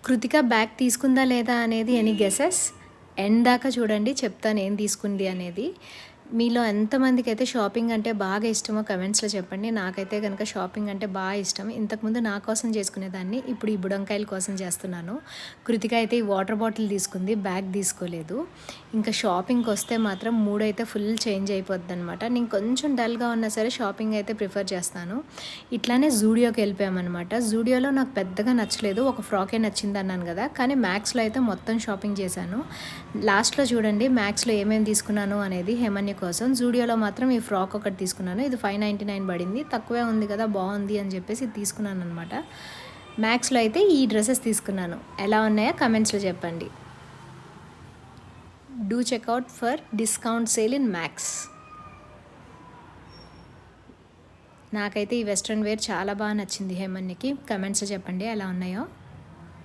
Krittika bag తీసుకుందా లేదా అనేది ఎనీ గెసెస్? ఎండ్ దాకా చూడండి, చెప్తాను ఏం తీసుకుంది అనేది. మీలో ఎంతమందికైతే షాపింగ్ అంటే బాగా ఇష్టమో కమెంట్స్‌లో చెప్పండి. నాకైతే గనక షాపింగ్ అంటే ఇష్టం. ఇంతకుముందు నా కోసం చేసుకునేదాన్ని. ఇప్పుడు ఈ బుడంకాయల కోసం చేస్తున్నాను. కృతిక అయితే ఈ వాటర్ బాటిల్ తీసుకుంది. బ్యాగ్ తీసుకోలేదు. ఇంకా షాపింగ్‌కొస్తే మాత్రం మూడయితే ఫుల్ చేంజ్ అయిపోద్దనమాట. నేను కొంచెం డల్‌గా ఉన్నా సరే షాపింగ్ అయితే ప్రిఫర్ చేస్తాను. ఇట్లానే జూడియోకి వెళ్ళిపోయామనమాట. జూడియోలో నాకు పెద్దగా నచ్చలేదు. ఒక ఫ్రాకే నచ్చిందన్నాను కదా! కానీ మ్యాక్స్‌లో అయితే మొత్తం షాపింగ్ చేశాను. లాస్ట్‌లో చూడండి మ్యాక్స్‌లో ఏమేమి తీసుకున్నాను అనేది హేమన్య కోసం. జూడియోలో మాత్రం ఈ ఫ్రాక్ ఒకటి తీసుకున్నాను. ఇది 599 పడింది. తక్కువే ఉంది కదా, బాగుంది అని చెప్పేసి ఇది తీసుకున్నాననమాట. మ్యాక్స్‌లో అయితే ఈ డ్రెస్సెస్ తీసుకున్నాను. ఎలా ఉన్నాయో కమెంట్స్‌లో చెప్పండి. Do checkout for discount sale in max. నాకైతే ఈ వెస్ట్రన్ వేర్ చాలా బాగా నచ్చింది హేమన్యకి. కమెంట్స్‌లో చెప్పండి ఎలా ఉన్నాయో.